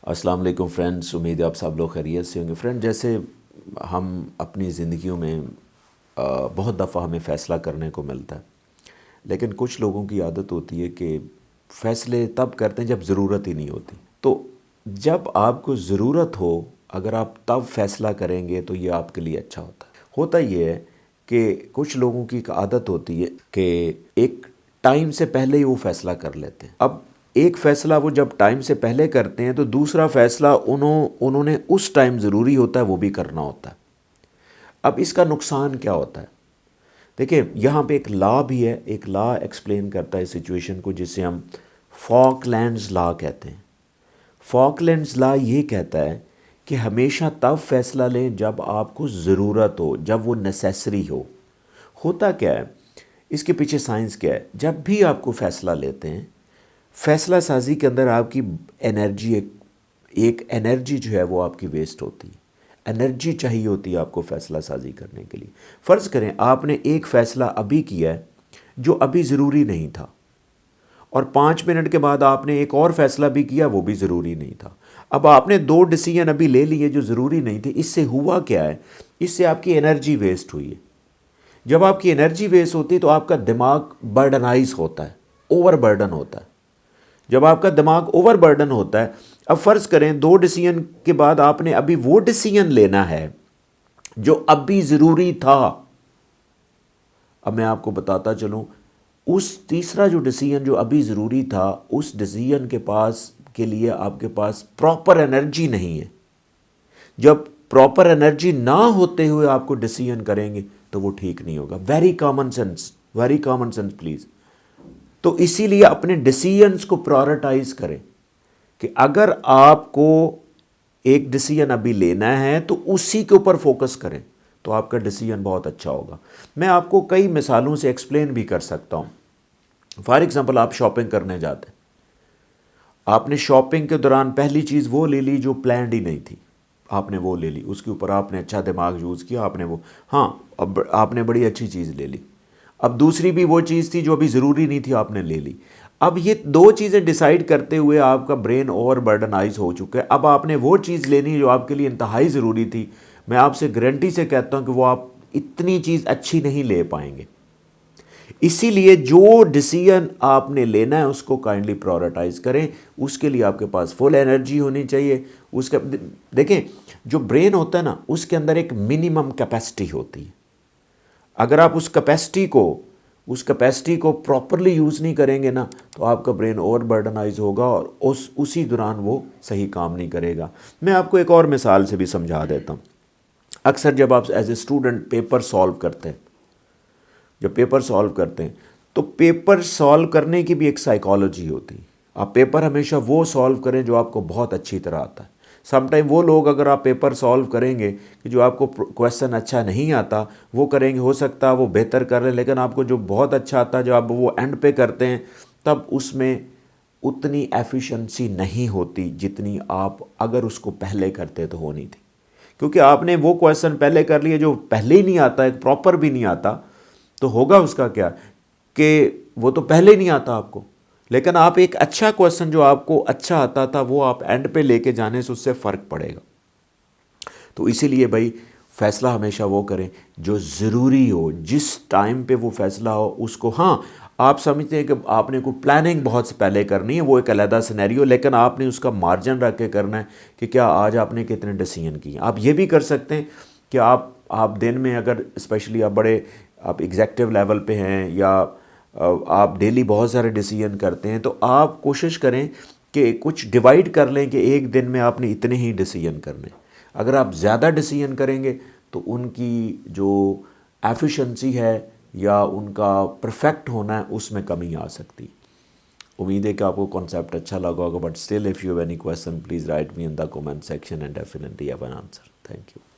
अस्सलाम वालेकुम फ्रेंड्स, उम्मीद है आप सब लोग खैरियत से होंगे। फ्रेंड, जैसे हम अपनी ज़िंदगियों में बहुत दफ़ा हमें फ़ैसला करने को मिलता है, लेकिन कुछ लोगों की आदत होती है कि फ़ैसले तब करते हैं जब ज़रूरत ही नहीं होती। तो जब आपको ज़रूरत हो, अगर आप तब फ़ैसला करेंगे तो ये आपके लिए अच्छा होता है। होता ये है कि कुछ लोगों की एक आदत होती है कि एक टाइम से पहले ही वो फ़ैसला कर लेते हैं। अब एक फ़ैसला वो जब टाइम से पहले करते हैं तो दूसरा फ़ैसला उन्होंने उस टाइम ज़रूरी होता है वो भी करना होता है। अब इसका नुकसान क्या होता है? देखिए, यहाँ पे एक लॉ भी है, एक लॉ एक्सप्लेन करता है सिचुएशन को, जिसे हम फॉकलैंड्स लॉ कहते हैं। फॉकलैंड्स लॉ ये कहता है कि हमेशा तब फ़ैसला लें जब आपको ज़रूरत हो, जब वो नेसेसरी हो। होता क्या है, इसके पीछे साइंस क्या है? जब भी आपको फ़ैसला लेते हैं, फ़ैसला साजी के अंदर आपकी एनर्जी एक एनर्जी जो है वो आपकी वेस्ट होती है। एनर्जी चाहिए होती है आपको फ़ैसला साजी करने के लिए। फ़र्ज़ करें आपने एक फ़ैसला अभी किया है जो अभी ज़रूरी नहीं था, और 5 मिनट के बाद आपने एक और फ़ैसला भी किया, वो भी ज़रूरी नहीं था। अब आपने 2 डिसीजन अभी ले लिए जो ज़रूरी नहीं थे। इससे हुआ क्या है? इससे आपकी एनर्जी वेस्ट हुई है। जब आपकी एनर्जी वेस्ट होती है तो आपका दिमाग बर्डनाइज होता है, ओवर बर्डन होता है। जब आपका दिमाग ओवर बर्डन होता है, अब फ़र्ज़ करें 2 डिसीजन के बाद आपने अभी वो डिसीजन लेना है जो अभी ज़रूरी था। अब मैं आपको बताता चलूँ, उस तीसरा जो डिसीजन जो अभी ज़रूरी था, उस डिसीजन के लिए आपके पास प्रॉपर एनर्जी नहीं है। जब प्रॉपर एनर्जी ना होते हुए आपको डिसीजन करेंगे तो वो ठीक नहीं होगा। Very common sense please. तो इसीलिए अपने डिसीजंस को प्रायोरिटाइज करें कि अगर आपको एक डिसीजन अभी लेना है तो उसी के ऊपर फोकस करें, तो आपका डिसीजन बहुत अच्छा होगा। मैं आपको कई मिसालों से एक्सप्लेन भी कर सकता हूँ। फॉर एग्जांपल, आप शॉपिंग करने जाते हैं, आपने शॉपिंग के दौरान पहली चीज़ वो ले ली जो प्लान्ड ही नहीं थी, आपने वो ले ली, उसके ऊपर आपने अच्छा दिमाग यूज़ किया, आपने वो, हाँ, अब आपने बड़ी अच्छी चीज़ ले ली। अब दूसरी भी वो चीज़ थी जो अभी ज़रूरी नहीं थी, आपने ले ली। अब ये 2 चीज़ें डिसाइड करते हुए आपका ब्रेन ओवर बर्डनाइज हो चुका है। अब आपने वो चीज़ लेनी जो आपके लिए इंतहाई ज़रूरी थी। मैं आपसे गारंटी से कहता हूँ कि वो आप इतनी चीज़ अच्छी नहीं ले पाएंगे। इसीलिए जो डिसीजन आपने लेना है उसको काइंडली प्रायोरिटाइज करें। उसके लिए आपके पास फुल एनर्जी होनी चाहिए। उसका देखें, जो ब्रेन होता है ना, उसके अंदर एक मिनिमम कैपेसिटी होती है। अगर आप उस कैपेसिटी को प्रॉपरली यूज़ नहीं करेंगे ना, तो आपका ब्रेन ओवर बर्डनाइज होगा और उसी दौरान वो सही काम नहीं करेगा। मैं आपको एक और मिसाल से भी समझा देता हूँ। अक्सर जब आप as a student paper solve करते हैं, तो पेपर सॉल्व करने की भी एक साइकोलॉजी होती है। आप पेपर हमेशा वो सॉल्व करें जो आपको बहुत अच्छी तरह आता है। समटाइम वो लोग, अगर आप पेपर सॉल्व करेंगे कि जो आपको क्वेश्चन अच्छा नहीं आता वो करेंगे, हो सकता है वो बेहतर कर लें, लेकिन आपको जो बहुत अच्छा आता है, जो आप वो एंड पे करते हैं, तब उसमें उतनी एफिशिएंसी नहीं होती जितनी आप अगर उसको पहले करते तो होनी थी। क्योंकि आपने वो क्वेश्चन पहले कर लिए जो पहले ही नहीं आता, एक प्रॉपर भी नहीं आता, तो होगा उसका क्या कि वो तो पहले ही नहीं आता आपको। लेकिन आप एक अच्छा क्वेश्चन जो आपको अच्छा आता था वो आप एंड पे लेके जाने से उससे फ़र्क पड़ेगा। तो इसीलिए भाई, फ़ैसला हमेशा वो करें जो ज़रूरी हो, जिस टाइम पे वो फ़ैसला हो उसको। हाँ, आप समझते हैं कि आपने कोई प्लानिंग बहुत से पहले करनी है, वो एक अलग सिनेरियो, लेकिन आपने उसका मार्जिन रख के करना है कि क्या आज आपने कितने डिसीजन किए। आप ये भी कर सकते हैं कि आप दिन में, अगर स्पेशली आप एग्जेक्टिव लेवल पे हैं या आप डेली बहुत सारे डिसीजन करते हैं, तो आप कोशिश करें कि कुछ डिवाइड कर लें कि एक दिन में आपने इतने ही डिसीजन करने। अगर आप ज़्यादा डिसीजन करेंगे तो उनकी जो एफिशिएंसी है या उनका परफेक्ट होना है, उसमें कमी आ सकती। उम्मीद है कि आपको कॉन्सेप्ट अच्छा लगा होगा, but still if you have any question please write me in the comment section and definitely have an answer. Thank you.